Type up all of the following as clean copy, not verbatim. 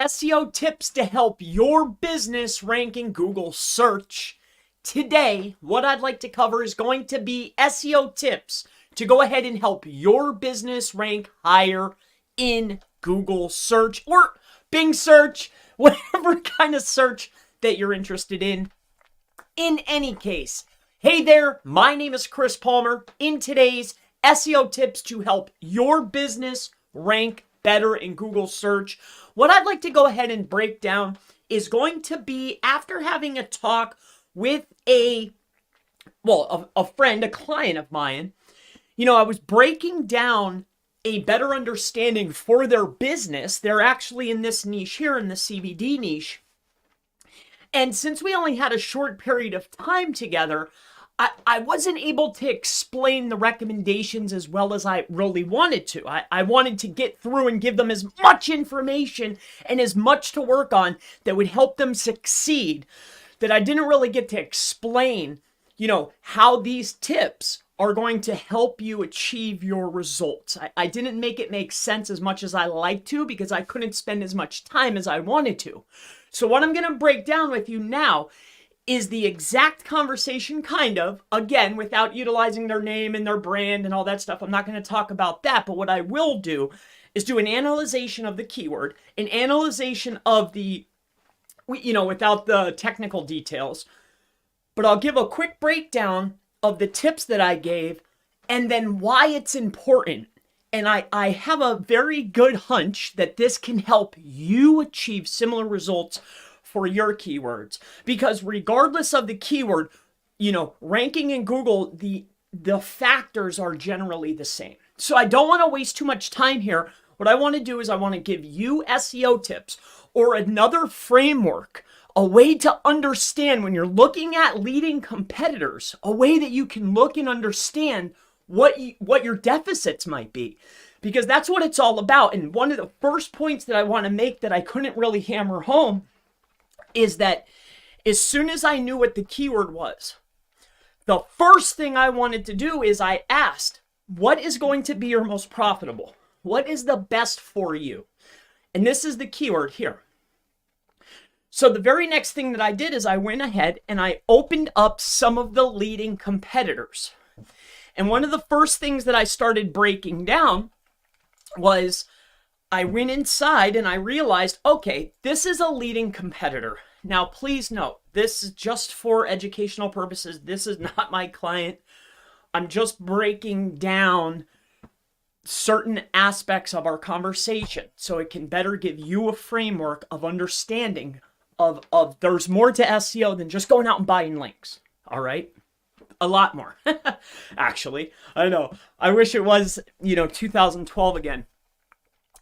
SEO tips to help your business rank in Google search. Today, what I'd like to cover is going to be SEO tips to go ahead and help your business rank higher in Google search or Bing search, whatever kind of search that you're interested in. In any case, hey there, my name is Chris Palmer. In today's SEO tips to help your business rank better in Google search, what I'd like to go ahead and break down is going to be after having a talk with a friend, a client of mine. I was breaking down a better understanding for their business. They're actually in this niche here, in the CBD niche. And since we only had a short period of time together, I wasn't able to explain the recommendations as well as I really wanted to. I wanted to get through and give them as much information and as much to work on that would help them succeed, that I didn't really get to explain, how these tips are going to help you achieve your results. I didn't make it make sense as much as I like to because I couldn't spend as much time as I wanted to. So what I'm going to break down with you now is the exact conversation, kind of, again, without utilizing their name and their brand and all that stuff. I'm not going to talk about that, but what I will do is do an analyzation of the keyword, an analyzation of the, without the technical details, but I'll give a quick breakdown of the tips that I gave and then why it's important. And I have a very good hunch that this can help you achieve similar results for your keywords, because regardless of the keyword, ranking in Google, the factors are generally the same. So I don't want to waste too much time here. What I want to do is I want to give you SEO tips or another framework, a way to understand when you're looking at leading competitors, a way that you can look and understand what your deficits might be, because that's what it's all about. And one of the first points that I want to make that I couldn't really hammer home is that as soon as I knew what the keyword was, the first thing I wanted to do is I asked, what is going to be your most profitable? What is the best for you? And this is the keyword here. So the very next thing that I did is I went ahead and I opened up some of the leading competitors. And one of the first things that I started breaking down was I went inside and I realized, okay, this is a leading competitor. Now, please note, this is just for educational purposes. This is not my client. I'm just breaking down certain aspects of our conversation so it can better give you a framework of understanding of there's more to SEO than just going out and buying links. All right? A lot more. Actually, I know. I wish it was, 2012 again.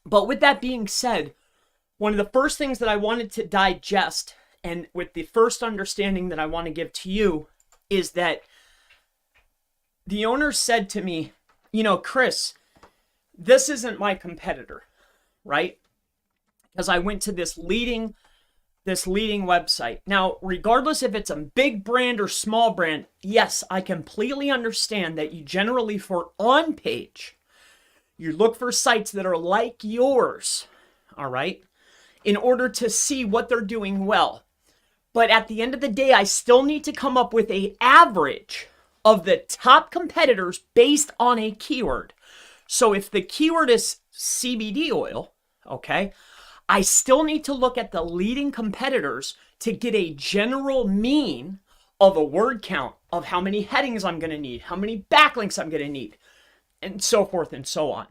But with that being said, one of the first things that I wanted to digest, and with the first understanding that I want to give to you, is that the owner said to me, Chris, this isn't my competitor, right? Because I went to this leading website. Now, regardless if it's a big brand or small brand, yes, I completely understand that you generally, for on page, you look for sites that are like yours, all right, in order to see what they're doing well. But at the end of the day, I still need to come up with an average of the top competitors based on a keyword. So if the keyword is CBD oil, okay, I still need to look at the leading competitors to get a general mean of a word count, of how many headings I'm going to need, how many backlinks I'm going to need, and so forth and so on.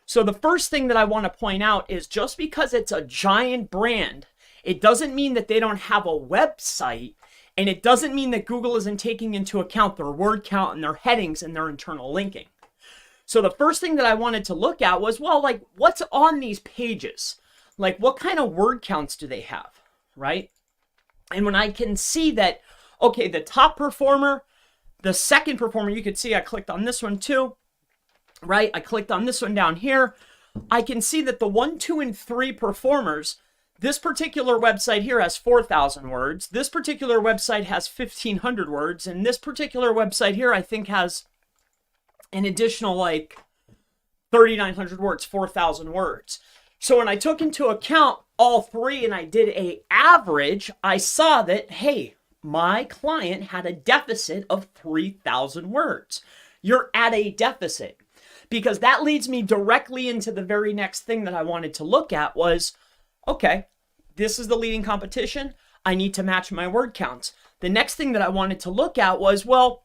So the first thing that I want to point out is just because it's a giant brand, it doesn't mean that they don't have a website, and it doesn't mean that Google isn't taking into account their word count and their headings and their internal linking. So the first thing that I wanted to look at was, what's on these pages? Like, what kind of word counts do they have, right? And when I can see that, okay, the top performer, the second performer, you could see I clicked on this one too, right? I clicked on this one down here. I can see that the 1, 2, and 3 performers, this particular website here has 4,000 words. This particular website has 1,500 words. And this particular website here, I think, has an additional 3,900 words, 4,000 words. So when I took into account all three and I did a average, I saw that, hey, my client had a deficit of 3,000 words. You're at a deficit. Because that leads me directly into the very next thing that I wanted to look at was, okay, this is the leading competition. I need to match my word counts. The next thing that I wanted to look at was, well,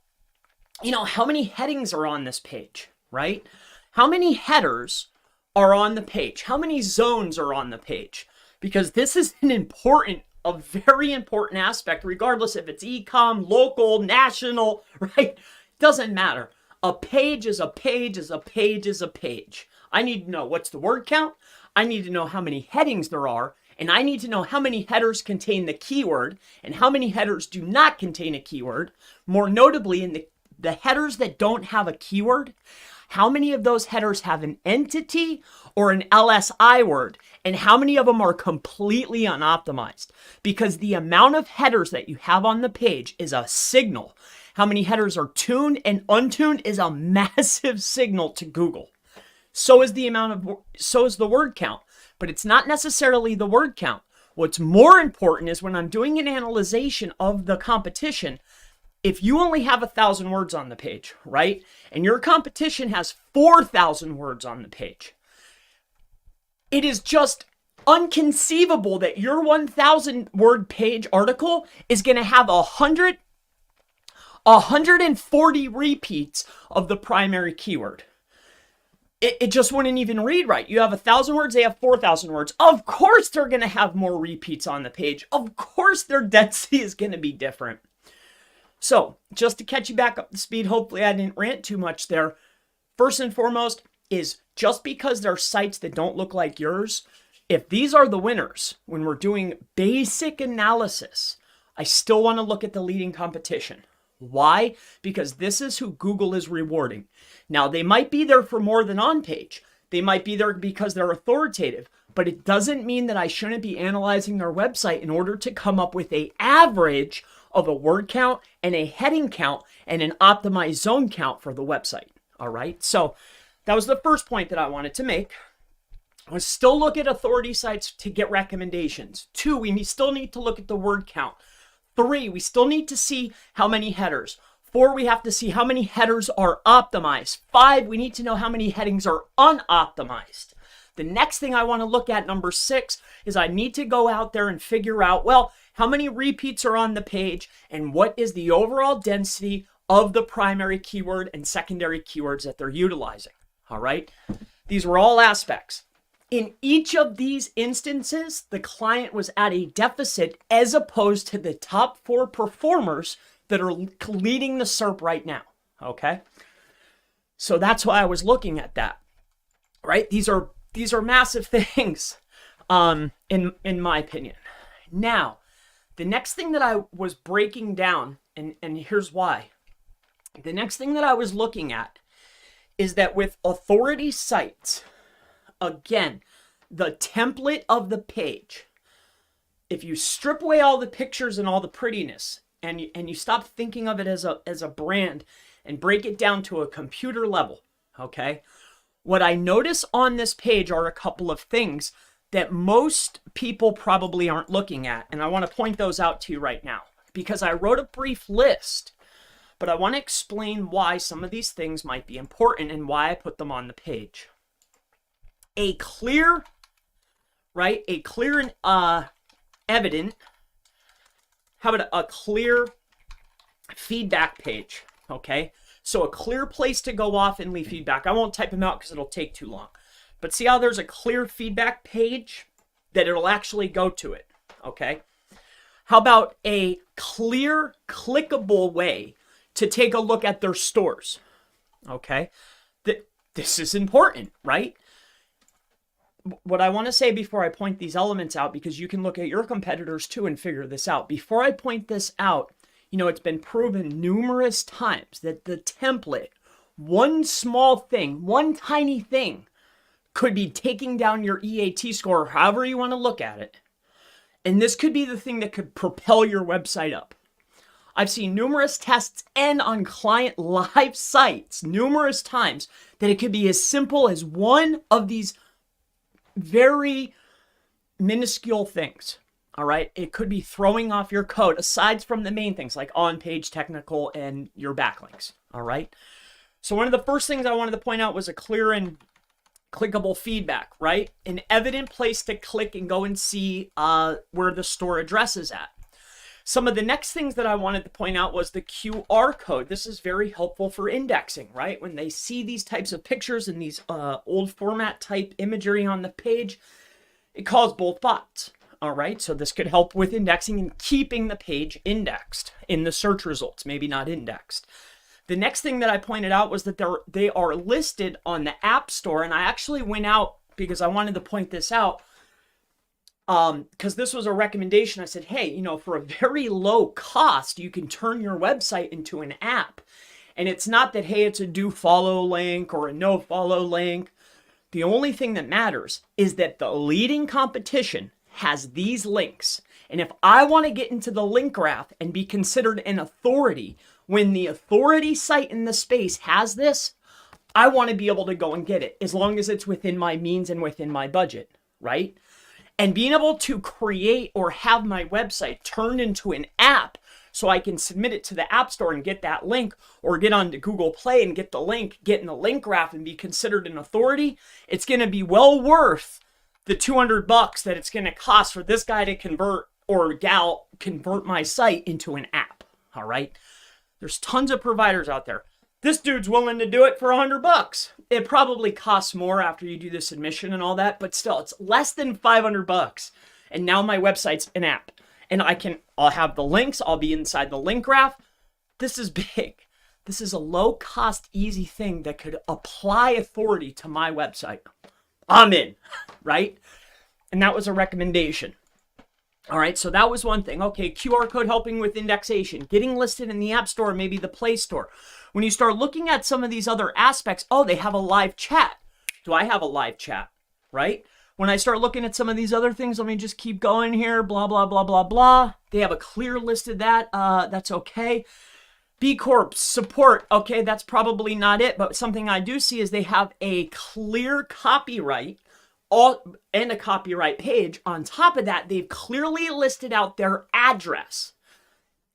how many headings are on this page, right? How many headers are on the page? How many zones are on the page? Because this is a very important aspect, regardless if it's e-com, local, national, right? Doesn't matter. A page is a page is a page is a page. I need to know what's the word count. I need to know how many headings there are. And I need to know how many headers contain the keyword and how many headers do not contain a keyword. More notably, in the headers that don't have a keyword, how many of those headers have an entity or an LSI word, and how many of them are completely unoptimized? Because the amount of headers that you have on the page is a signal. How many headers are tuned and untuned is a massive signal to Google. So is the word count, but it's not necessarily the word count. What's more important is when I'm doing an analyzation of the competition, if you only have 1,000 words on the page, right? And your competition has 4,000 words on the page, it is just inconceivable that your 1,000 word page article is going to have 140 repeats of the primary keyword. It just wouldn't even read right. You have 1,000 words, they have 4,000 words. Of course they're going to have more repeats on the page. Of course their density is going to be different. So just to catch you back up to speed, hopefully I didn't rant too much there. First and foremost is just because there are sites that don't look like yours, if these are the winners, when we're doing basic analysis, I still want to look at the leading competition. Why? Because this is who Google is rewarding. Now, they might be there for more than on page. They might be there because they're authoritative, but it doesn't mean that I shouldn't be analyzing their website in order to come up with an average of a word count and a heading count and an optimized zone count for the website. All right. So that was the first point that I wanted to make. I still look at authority sites to get recommendations. 2, we still need to look at the word count. 3, we still need to see how many headers. 4, we have to see how many headers are optimized. 5, we need to know how many headings are unoptimized. The next thing I want to look at, number 6, is I need to go out there and figure out, well, how many repeats are on the page and what is the overall density of the primary keyword and secondary keywords that they're utilizing. All right. These were all aspects. In each of these instances, the client was at a deficit as opposed to the top 4 performers that are leading the SERP right now. Okay. So that's why I was looking at that, right? These are massive things, in my opinion. Now, the next thing that I was breaking down, and here's why. The next thing that I was looking at is that with authority sites, again, the template of the page, if you strip away all the pictures and all the prettiness, and you stop thinking of it as a brand and break it down to a computer level, okay? What I notice on this page are a couple of things that most people probably aren't looking at, and I want to point those out to you right now because I wrote a brief list, but I want to explain why some of these things might be important and why I put them on the page. A clear and evident, how about a clear feedback page, okay? So a clear place to go off and leave feedback. I won't type them out because it'll take too long. But see how there's a clear feedback page that it'll actually go to it, okay? How about a clear, clickable way to take a look at their stores, okay? This is important, right? What I want to say before I point these elements out, because you can look at your competitors too and figure this out. Before I point this out, it's been proven numerous times that the template, one small thing, one tiny thing, could be taking down your EAT score, however you want to look at it. And this could be the thing that could propel your website up. I've seen numerous tests and on client live sites numerous times that it could be as simple as one of these very minuscule things. All right. It could be throwing off your code aside from the main things like on-page technical and your backlinks. All right. So one of the first things I wanted to point out was a clear and clickable feedback, right? An evident place to click and go and see where the store address is at. Some of the next things that I wanted to point out was the QR code. This is very helpful for indexing, right? When they see these types of pictures and these old format type imagery on the page, it calls both bots. All right, so this could help with indexing and keeping the page indexed in the search results, maybe not indexed. The next thing that I pointed out was that they are listed on the App Store, and I actually went out because I wanted to point this out because this was a recommendation. I said, hey, you know, for a very low cost, you can turn your website into an app. And it's not that, hey, it's a do follow link or a no follow link. The only thing that matters is that the leading competition has these links. And if I want to get into the link graph and be considered an authority, when the authority site in the space has this, I want to be able to go and get it as long as it's within my means and within my budget, right? And being able to create or have my website turned into an app so I can submit it to the App Store and get that link, or get onto Google Play and get the link, get in the link graph and be considered an authority, it's going to be well worth the $200 that it's going to cost for this guy to convert or gal convert my site into an app. All right. There's tons of providers out there. This dude's willing to do it for $100. It probably costs more after you do the submission and all that, but still it's less than $500. And now my website's an app, and I'll have the links. I'll be inside the link graph. This is big. This is a low cost, easy thing that could apply authority to my website. I'm in, right? And that was a recommendation. All right, so that was one thing. Okay, QR code helping with indexation, getting listed in the App Store, maybe the Play Store. When you start looking at some of these other aspects, oh, they have a live chat. Do I have a live chat, right? When I start looking at some of these other things, let me just keep going here, blah, blah, blah, blah, blah. They have a clear list of that. That's okay. B Corp support, okay, that's probably not it, but something I do see is they have a clear copyright and a copyright page. On top of that, they've clearly listed out their address.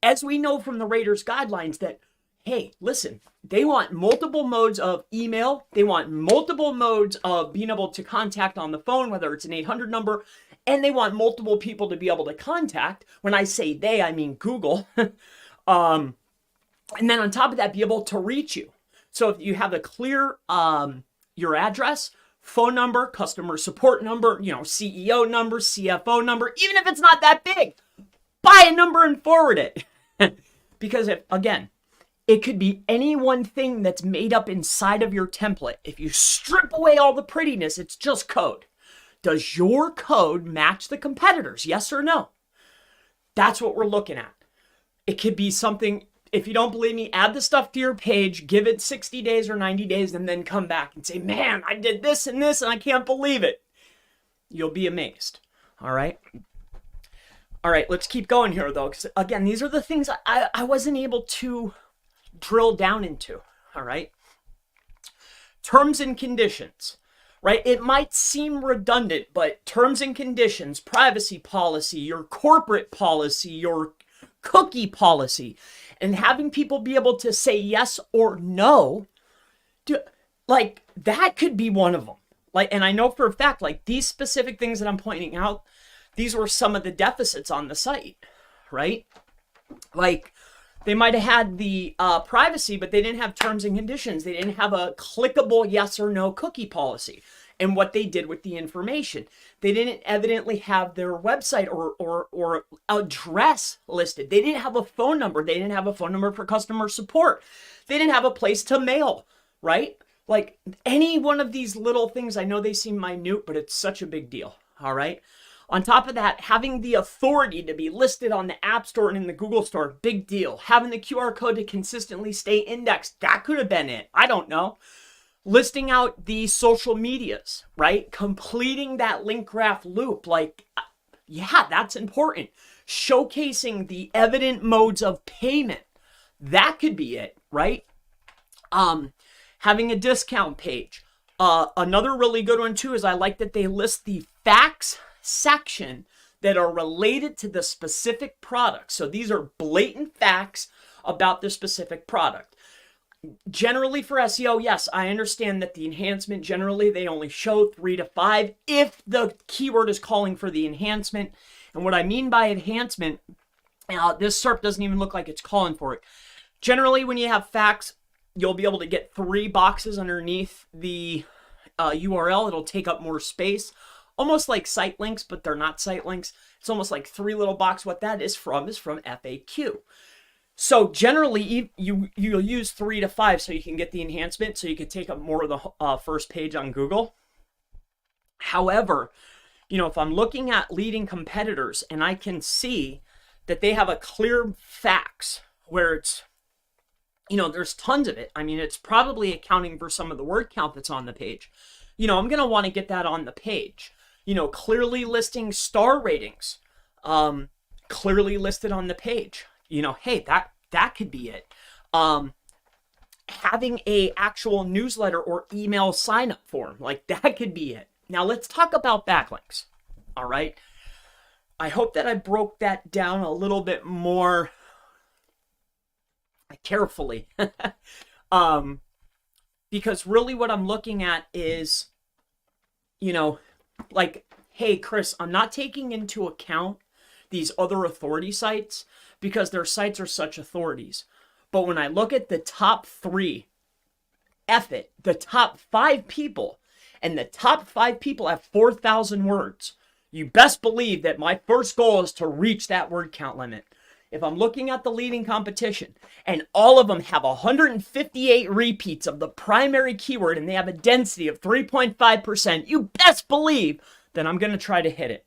As we know from the Raiders guidelines that, hey, listen, they want multiple modes of email. They want multiple modes of being able to contact on the phone, whether it's an 800 number, and they want multiple people to be able to contact. When I say they, I mean Google. And then on top of that, be able to reach you. So if you have a clear, your address, phone number, customer support number, you know, CEO number, CFO number, even if it's not that big, buy a number and forward it. Because again, it could be any one thing that's made up inside of your template. If you strip away all the prettiness, it's just code. Does your code match the competitors? Yes or no? That's what we're looking at. It could be something. If you don't believe me, add the stuff to your page, give it 60 days or 90 days, and then come back and say, man, I did this and this, and I can't believe it. You'll be amazed. All right. All right, let's keep going here, though, because, again, these are the things I wasn't able to drill down into. All right. Terms and conditions, right? It might seem redundant, but terms and conditions, privacy policy, your corporate policy, your cookie policy, and having people be able to say yes or no, like that could be one of them. Like, and I know for a fact, like these specific things that I'm pointing out, these were some of the deficits on the site, right? Like they might have had the privacy, but they didn't have terms and conditions. They didn't have a clickable yes or no cookie policy. And what they did with the information. They didn't evidently have their website or address listed. They didn't have a phone number. They didn't have a phone number for customer support. They didn't have a place to mail, right? Like any one of these little things, I know they seem minute, but it's such a big deal, all right? On top of that, having the authority to be listed on the App Store and in the Google Store, big deal. Having the QR code to consistently stay indexed, that could have been it. I don't know. Listing out the social medias, right? Completing that link graph loop. Like, yeah, that's important. Showcasing the evident modes of payment. That could be it, right? Having a discount page. Another really good one too is I like that they list the facts section that are related to the specific product. So these are blatant facts about the specific product. Generally for SEO, yes, I understand that the enhancement, generally they only show 3 to 5 if the keyword is calling for the enhancement. And what I mean by enhancement, this SERP doesn't even look like it's calling for it. Generally, when you have facts, you'll be able to get 3 boxes underneath the URL. It'll take up more space, almost like site links, but they're not site links. It's almost like 3 little boxes. What that is from FAQ. So generally, you'll use 3 to 5 so you can get the enhancement, so you can take up more of the first page on Google. However, if I'm looking at leading competitors and I can see that they have a clear facts where it's, there's tons of it. I mean, it's probably accounting for some of the word count that's on the page. I'm going to want to get that on the page. Clearly listing star ratings, clearly listed on the page. Hey, that could be it. Having a actual newsletter or email sign up form, like that could be it. Now let's talk about backlinks. All right. I hope that I broke that down a little bit more carefully. Because really what I'm looking at is, like, hey, Chris, I'm not taking into account these other authority sites because their sites are such authorities. But when I look at the top 3, the top 5 people, and the top 5 people have 4,000 words, you best believe that my first goal is to reach that word count limit. If I'm looking at the leading competition and all of them have 158 repeats of the primary keyword and they have a density of 3.5%, you best believe that I'm going to try to hit it.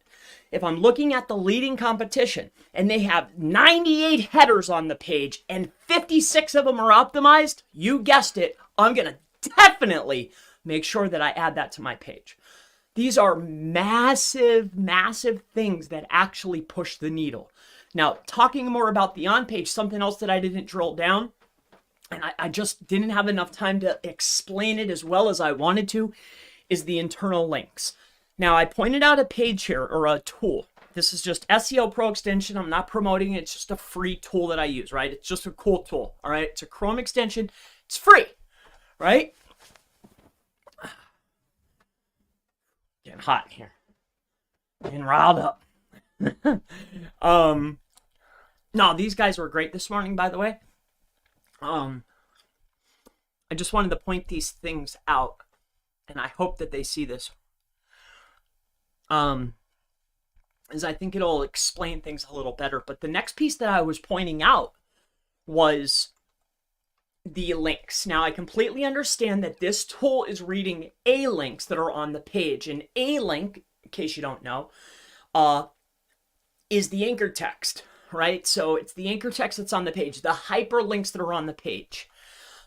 If I'm looking at the leading competition and they have 98 headers on the page and 56 of them are optimized, you guessed it, I'm going to definitely make sure that I add that to my page. These are massive, massive things that actually push the needle. Now, talking more about the on-page, something else that I didn't drill down, and I just didn't have enough time to explain it as well as I wanted to, is the internal links. Now, I pointed out a page here, or a tool. This is just SEO Pro extension. I'm not promoting it. It's just a free tool that I use, right? It's just a cool tool, all right? It's a Chrome extension. It's free, right? Getting hot here. Getting riled up. No, these guys were great this morning, by the way. I just wanted to point these things out, and I hope that they see this. As I think it'll explain things a little better. But the next piece that I was pointing out was the links. Now, I completely understand that this tool is reading A links that are on the page. And A link, in case you don't know, is the anchor text, right? So it's the anchor text that's on the page, the hyperlinks that are on the page.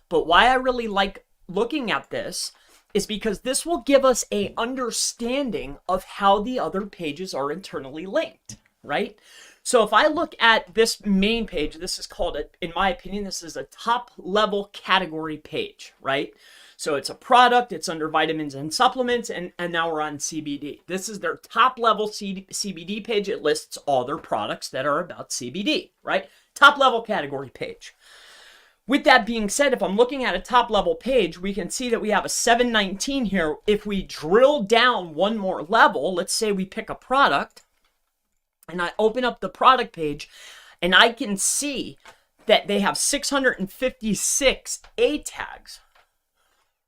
But why I really like looking at this is because this will give us a understanding of how the other pages are internally linked, right? So if I look at this main page, this is called, in my opinion, this is a top level category page, right? So it's a product, it's under vitamins and supplements, and now we're on CBD. This is their top level CBD page. It lists all their products that are about CBD, right? Top level category page. With that being said, if I'm looking at a top level page, we can see that we have a 719 here. If we drill down one more level, let's say we pick a product and I open up the product page and I can see that they have 656 A tags,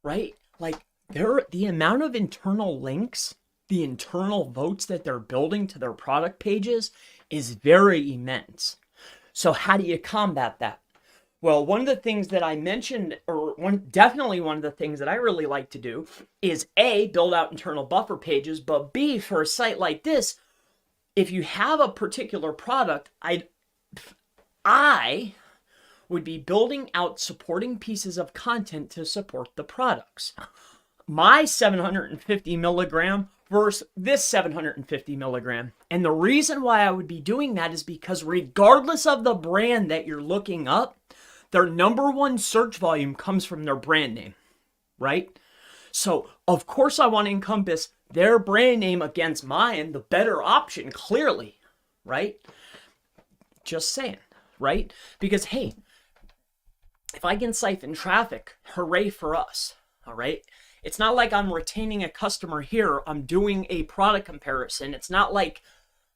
right? Like the amount of internal links, the internal votes that they're building to their product pages is very immense. So how do you combat that? Well, one of the things that I mentioned, definitely one of the things that I really like to do is A, build out internal buffer pages, but B, for a site like this, if you have a particular product, I would be building out supporting pieces of content to support the products. My 750 milligram versus this 750 milligram. And the reason why I would be doing that is because regardless of the brand that you're looking up, their number one search volume comes from their brand name, right? So, of course, I want to encompass their brand name against mine, the better option, clearly, right? Just saying, right? Because, hey, if I can siphon traffic, hooray for us, all right? It's not like I'm retaining a customer here. I'm doing a product comparison. It's not like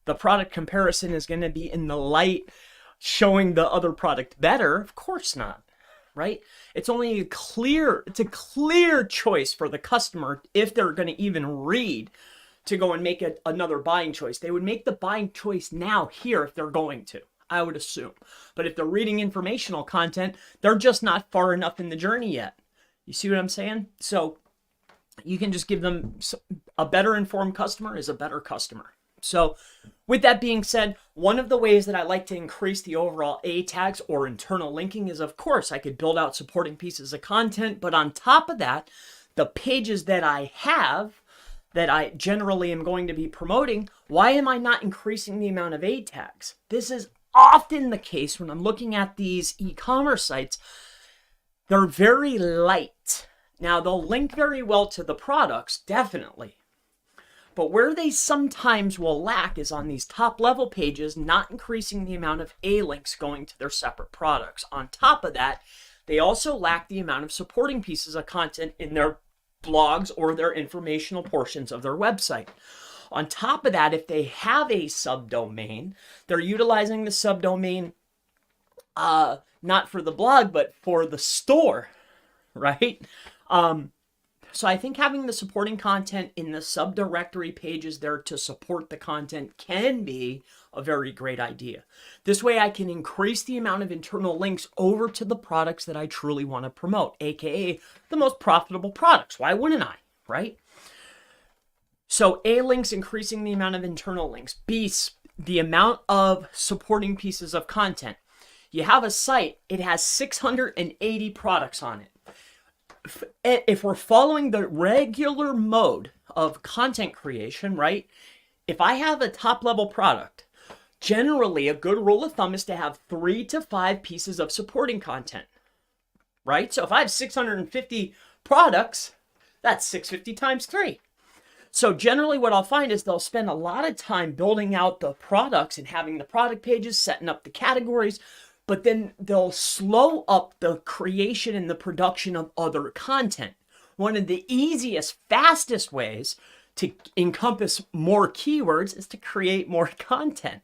the product comparison is going to be in the light showing the other product better. Of course not, right? It's only a clear choice for the customer if they're going to even read to go and make another buying choice. They would make the buying choice now here if they're going to, I would assume. But if they're reading informational content, they're just not far enough in the journey yet. You see what I'm saying? So you can just give them a better informed customer is a better customer. So with that being said, one of the ways that I like to increase the overall A tags or internal linking is, of course, I could build out supporting pieces of content. But on top of that, the pages that I have that I generally am going to be promoting, why am I not increasing the amount of A tags? This is often the case when I'm looking at these e-commerce sites. They're very light. Now, they'll link very well to the products, definitely. But where they sometimes will lack is on these top level pages, not increasing the amount of A links going to their separate products. On top of that, they also lack the amount of supporting pieces of content in their blogs or their informational portions of their website. On top of that, if they have a subdomain, they're utilizing the subdomain not for the blog, but for the store, right? So I think having the supporting content in the subdirectory pages there to support the content can be a very great idea. This way I can increase the amount of internal links over to the products that I truly want to promote, aka the most profitable products. Why wouldn't I, right? So A links, increasing the amount of internal links. B, the amount of supporting pieces of content. You have a site, it has 680 products on it. If we're following the regular mode of content creation, right? If I have a top level product, generally a good rule of thumb is to have 3 to 5 pieces of supporting content, right? So if I have 650 products, that's 650 times 3. So generally what I'll find is they'll spend a lot of time building out the products and having the product pages, setting up the categories, but then they'll slow up the creation and the production of other content. One of the easiest, fastest ways to encompass more keywords is to create more content.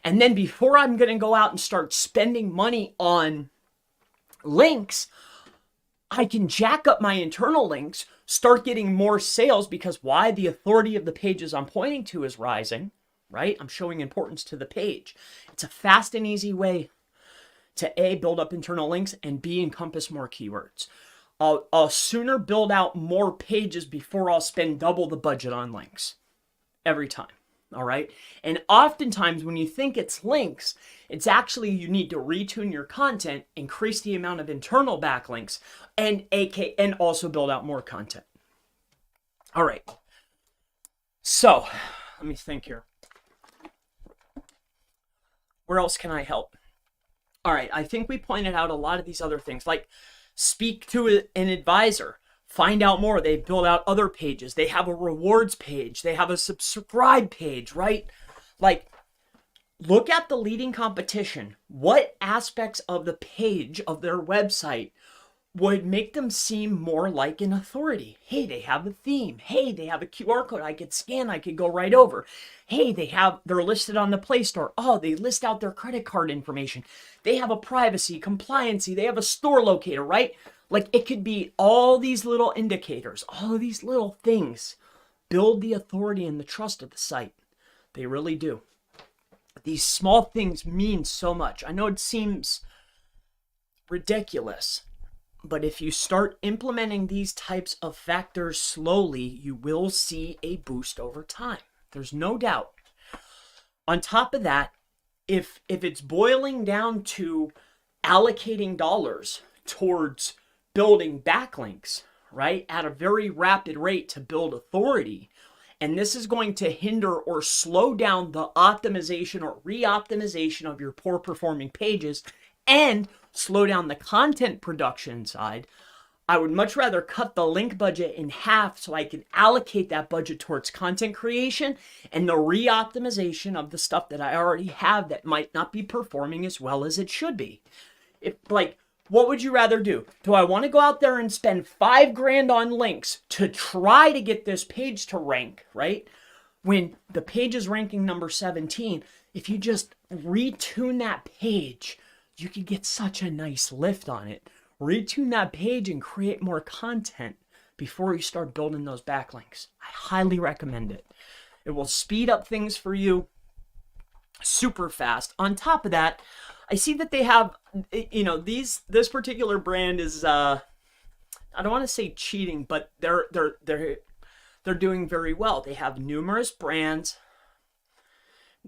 And then before I'm going to go out and start spending money on links, I can jack up my internal links, start getting more sales because why? The authority of the pages I'm pointing to is rising, right? I'm showing importance to the page. It's a fast and easy way to A, build up internal links, and B, encompass more keywords. I'll sooner build out more pages before I'll spend double the budget on links. Every time, all right? And oftentimes when you think it's links, it's actually you need to retune your content, increase the amount of internal backlinks, and also build out more content. All right. So, let me think here. Where else can I help? All right, I think we pointed out a lot of these other things, like speak to an advisor, find out more. They build out other pages. They have a rewards page. They have a subscribe page, right? Like, look at the leading competition. What aspects of the page of their website would make them seem more like an authority? Hey, they have a theme. Hey, they have a QR code I could scan. I could go right over. Hey, they're listed on the Play Store. Oh, they list out their credit card information. They have a privacy, compliancy. They have a store locator, right? Like it could be all these little indicators, all of these little things build the authority and the trust of the site. They really do. These small things mean so much. I know it seems ridiculous, but if you start implementing these types of factors slowly, you will see a boost over time. There's no doubt. On top of that, if it's boiling down to allocating dollars towards building backlinks, right, at a very rapid rate to build authority, and this is going to hinder or slow down the optimization or re-optimization of your poor performing pages and slow down the content production side, I would much rather cut the link budget in half so I can allocate that budget towards content creation and the re-optimization of the stuff that I already have that might not be performing as well as it should be. If, like, what would you rather do? Do I want to go out there and spend $5,000 on links to try to get this page to rank, right? When the page is ranking number 17, if you just retune that page, you could get such a nice lift on it. Retune that page and create more content before you start building those backlinks. I highly recommend it. It will speed up things for you super fast. On top of that, I see that they have, you know, this particular brand is, I don't want to say cheating, but they're doing very well. They have numerous brands.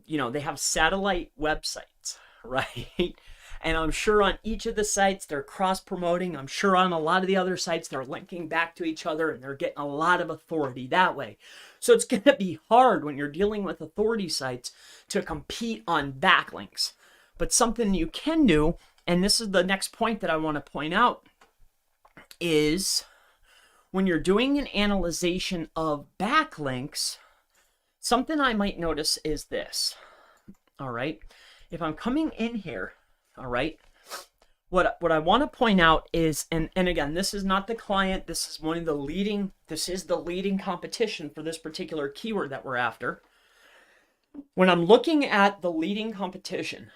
You know, they have satellite websites, right? And I'm sure on each of the sites they're cross-promoting. I'm sure on a lot of the other sites they're linking back to each other and they're getting a lot of authority that way. So it's going to be hard when you're dealing with authority sites to compete on backlinks. But something you can do, and this is the next point that I want to point out, is when you're doing an analyzation of backlinks, something I might notice is this. All right. If I'm coming in here, all right, what I want to point out is, and again, this is not the client, this is the leading competition for this particular keyword that we're after. When I'm looking at the leading competition,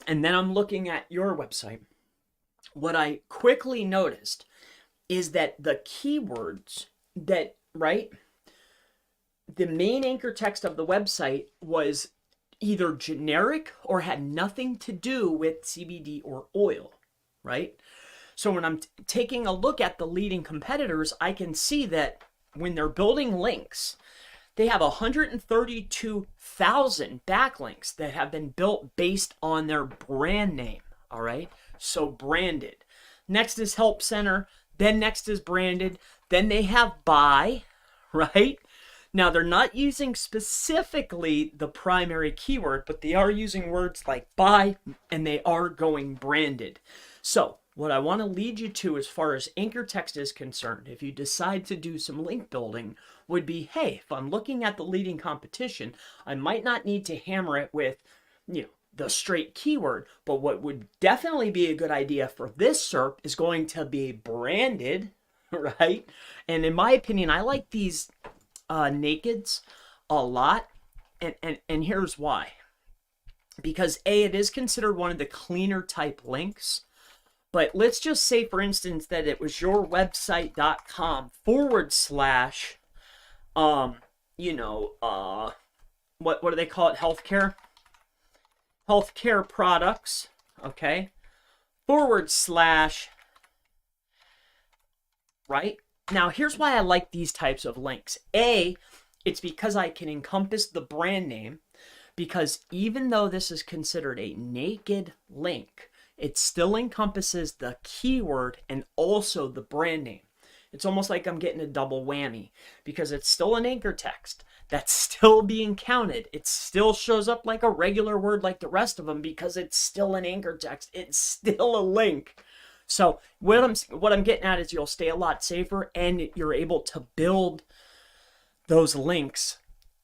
and then I'm looking at your website, what I quickly noticed is that the keywords that, right, the main anchor text of the website was either generic or had nothing to do with CBD or oil, right? So when I'm taking a look at the leading competitors, I can see that when they're building links, they have 132,000 backlinks that have been built based on their brand name, all right? So branded. Next is Help Center, then next is branded, then they have buy, right? Now, they're not using specifically the primary keyword, but they are using words like buy, and they are going branded. So what I want to lead you to as far as anchor text is concerned, if you decide to do some link building, would be, hey, if I'm looking at the leading competition, I might not need to hammer it with, you know, the straight keyword, but what would definitely be a good idea for this SERP is going to be branded, right? And in my opinion, I like these nakeds a lot, and here's why. Because A, it is considered one of the cleaner type links, but let's just say, for instance, that it was yourwebsite.com / you know, what do they call it? Healthcare products, okay, / right? Now, here's why I like these types of links. A, it's because I can encompass the brand name, because even though this is considered a naked link, it still encompasses the keyword and also the brand name. It's almost like I'm getting a double whammy, because it's still an anchor text that's still being counted. It still shows up like a regular word like the rest of them because it's still an anchor text. It's still a link. So what I'm getting at is you'll stay a lot safer, and you're able to build those links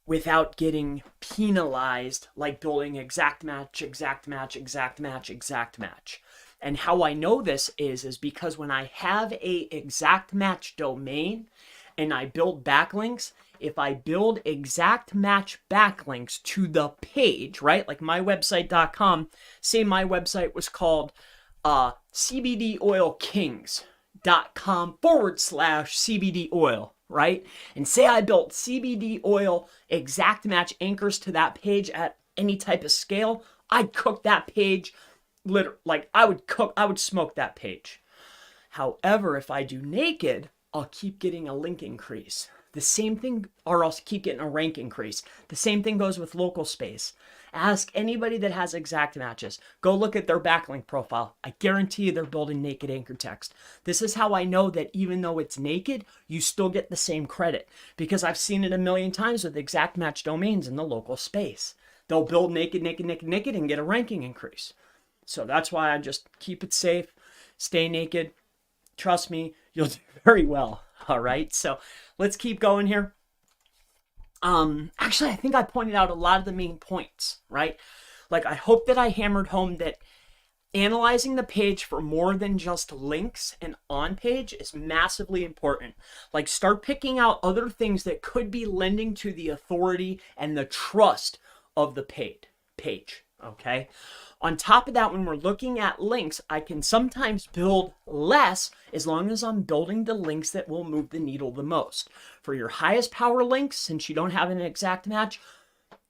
without getting penalized like building exact match. And how I know this is because when I have a exact match domain and I build backlinks, if I build exact match backlinks to the page, right? Like mywebsite.com, say my website was called cbdoilkings.com / CBD oil, right? And say I built CBD oil exact match anchors to that page at any type of scale, I'd cook that page, like I would smoke that page. However, if I do naked, I'll keep getting a link increase. The same thing, or I'll keep getting a rank increase. The same thing goes with local space. Ask anybody that has exact matches. Go look at their backlink profile. I guarantee you they're building naked anchor text. This is how I know that even though it's naked, you still get the same credit, because I've seen it a million times with exact match domains in the local space. They'll build naked and get a ranking increase. So that's why I just keep it safe, stay naked, trust me, you'll do very well. All right, so let's keep going here. Actually, I think I pointed out a lot of the main points, right? Like, I hope that I hammered home that analyzing the page for more than just links and on page is massively important. Like, start picking out other things that could be lending to the authority and the trust of the page, okay? On top of that, when we're looking at links, I can sometimes build less as long as I'm building the links that will move the needle the most. For your highest power links, since you don't have an exact match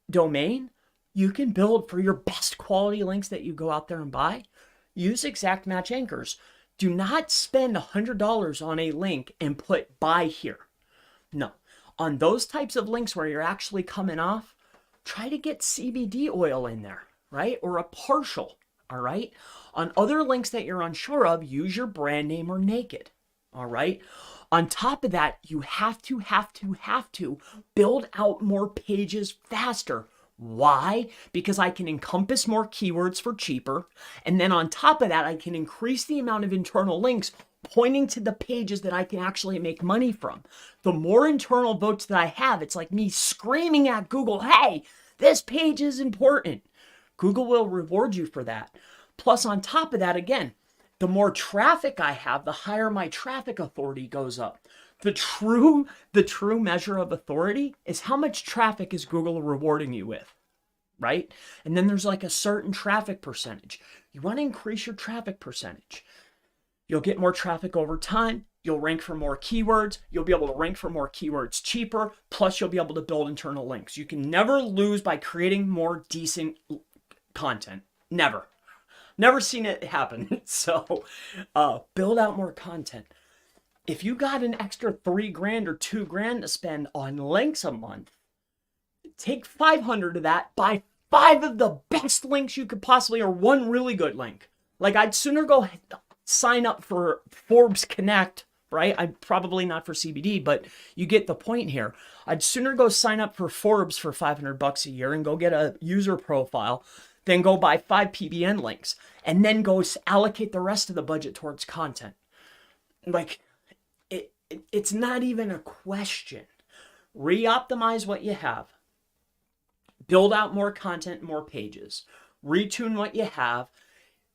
domain, you can build for your best quality links that you go out there and buy. Use exact match anchors. Do not spend $100 on a link and put buy here. No. On those types of links where you're actually coming off, try to get CBD oil in there, right? Or a partial, all right? On other links that you're unsure of, use your brand name or naked, all right? On top of that, you have to build out more pages faster. Why? Because I can encompass more keywords for cheaper. And then on top of that, I can increase the amount of internal links pointing to the pages that I can actually make money from. The more internal votes that I have, it's like me screaming at Google, hey, this page is important. Google will reward you for that. Plus, on top of that, again, the more traffic I have, the higher my traffic authority goes up. The true measure of authority is how much traffic is Google rewarding you with, right? And then there's like a certain traffic percentage. You want to increase your traffic percentage. You'll get more traffic over time. You'll rank for more keywords. You'll be able to rank for more keywords cheaper. Plus, you'll be able to build internal links. You can never lose by creating more decent content. Never. Never seen it happen. So build out more content. If you got an extra $3,000 or $2,000 to spend on links a month, take 500 of that, buy 5 of the best links you could possibly, or one really good link. Like, I'd sooner go sign up for Forbes Connect, right? I'm probably not for CBD, but you get the point here. I'd sooner go sign up for Forbes for $500 a year and go get a user profile than go buy 5 PBN links and then go allocate the rest of the budget towards content. Like, it's not even a question. Re-optimize what you have. Build out more content, more pages. Retune what you have.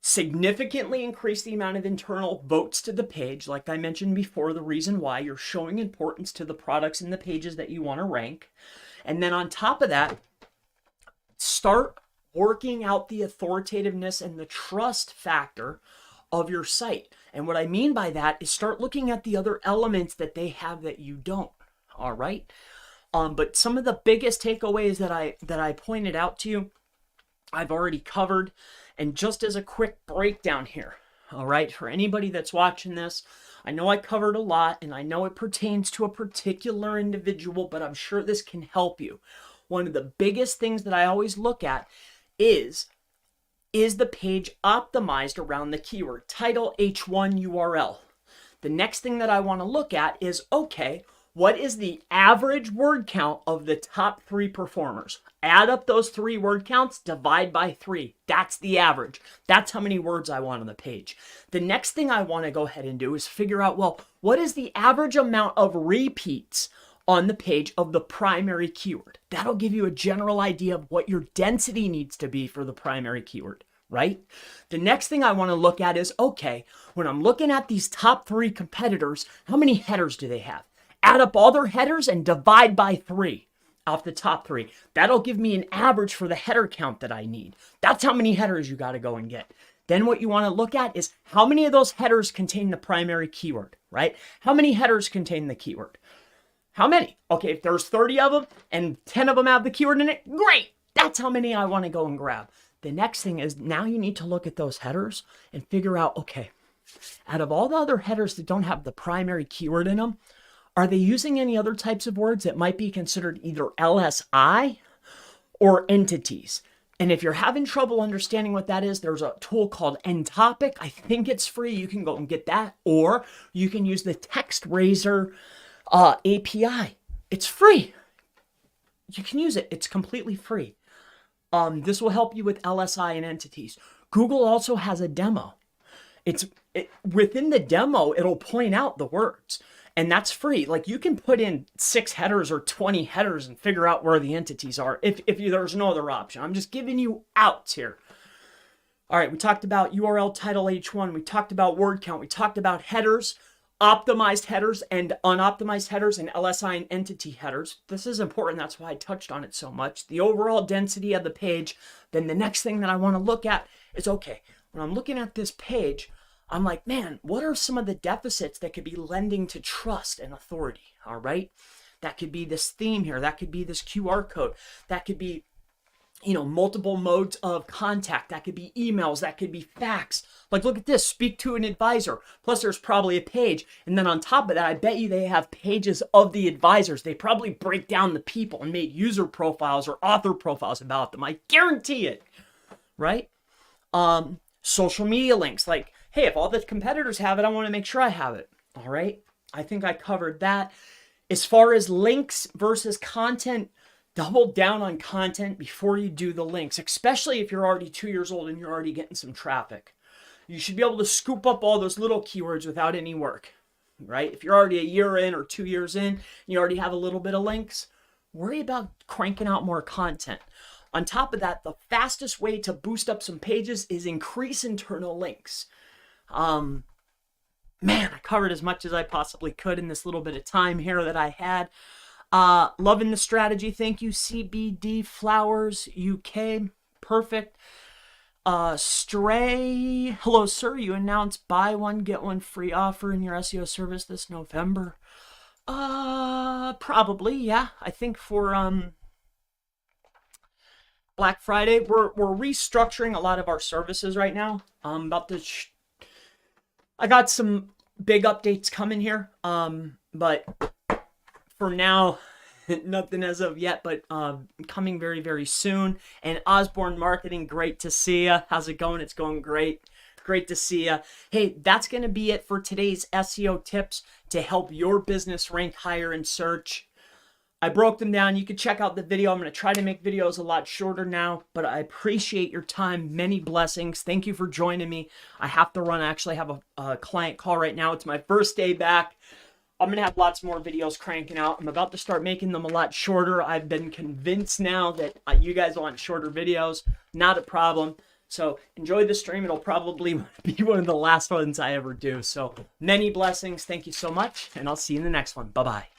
Significantly increase the amount of internal votes to the page. Like I mentioned before, the reason why you're showing importance to the products and the pages that you want to rank. And then on top of that, start working out the authoritativeness and the trust factor of your site. And what I mean by that is start looking at the other elements that they have that you don't. All right. But some of the biggest takeaways that I pointed out to you, I've already covered. And just as a quick breakdown here, all right, for anybody that's watching this, I know I covered a lot and I know it pertains to a particular individual, but I'm sure this can help you. One of the biggest things that I always look at is the page optimized around the keyword title, H1 URL? The next thing that I want to look at is, okay, what is the average word count of the top 3 performers? Add up those 3 word counts, divide by 3. That's the average. That's how many words I want on the page. The next thing I want to go ahead and do is figure out, well, what is the average amount of repeats on the page of the primary keyword? That'll give you a general idea of what your density needs to be for the primary keyword, right? The next thing I want to look at is, okay, when I'm looking at these top 3 competitors, how many headers do they have? Add up all their headers and divide by 3 off the top 3. That'll give me an average for the header count that I need. That's how many headers you got to go and get. Then what you want to look at is how many of those headers contain the primary keyword, right? How many headers contain the keyword? How many? Okay, if there's 30 of them and 10 of them have the keyword in it, great. That's how many I want to go and grab. The next thing is now you need to look at those headers and figure out, okay, out of all the other headers that don't have the primary keyword in them, are they using any other types of words that might be considered either LSI or entities? And if you're having trouble understanding what that is, there's a tool called Ntopic. I think it's free. You can go and get that. Or you can use the TextRaiser API. It's free. You can use it. It's completely free. This will help you with LSI and entities. Google also has a demo. within the demo, it'll point out the words. And that's free. Like, you can put in 6 headers or 20 headers and figure out where the entities are if there's no other option. I'm just giving you outs here. All right, we talked about URL title H1. We talked about word count. We talked about headers, optimized headers and unoptimized headers, and LSI and entity headers. This is important. That's why I touched on it so much. The overall density of the page. Then the next thing that I want to look at is, okay, when I'm looking at this page, I'm like, man, what are some of the deficits that could be lending to trust and authority? All right. That could be this theme here. That could be this QR code. That could be, multiple modes of contact. That could be emails. That could be fax. Like, look at this, speak to an advisor. Plus there's probably a page. And then on top of that, I bet you they have pages of the advisors. They probably break down the people and made user profiles or author profiles about them. I guarantee it. Right? Social media links. Like, hey, if all the competitors have it, I want to make sure I have it. All right. I think I covered that. As far as links versus content, double down on content before you do the links, especially if you're already 2 years old and you're already getting some traffic. You should be able to scoop up all those little keywords without any work, right? If you're already a year in or 2 years in, and you already have a little bit of links, worry about cranking out more content. On top of that, the fastest way to boost up some pages is increase internal links. Man, I covered as much as I possibly could in this little bit of time here that I had. Loving the strategy. Thank you, CBD Flowers UK. Perfect. Stray. Hello, sir. You announced buy one, get one free offer in your SEO service this November. Probably, yeah. I think for, Black Friday, we're restructuring a lot of our services right now. About to I got some big updates coming here, but for now, nothing as of yet, but coming very, very soon. And Osborne Marketing, great to see ya. How's it going? It's going great. Great to see ya. Hey, that's going to be it for today's SEO tips to help your business rank higher in search. I broke them down. You can check out the video. I'm going to try to make videos a lot shorter now, but I appreciate your time. Many blessings. Thank you for joining me. I have to run. I actually have a client call right now. It's my first day back. I'm going to have lots more videos cranking out. I'm about to start making them a lot shorter. I've been convinced now that you guys want shorter videos. Not a problem. So enjoy the stream. It'll probably be one of the last ones I ever do. So many blessings. Thank you so much, and I'll see you in the next one. Bye-bye.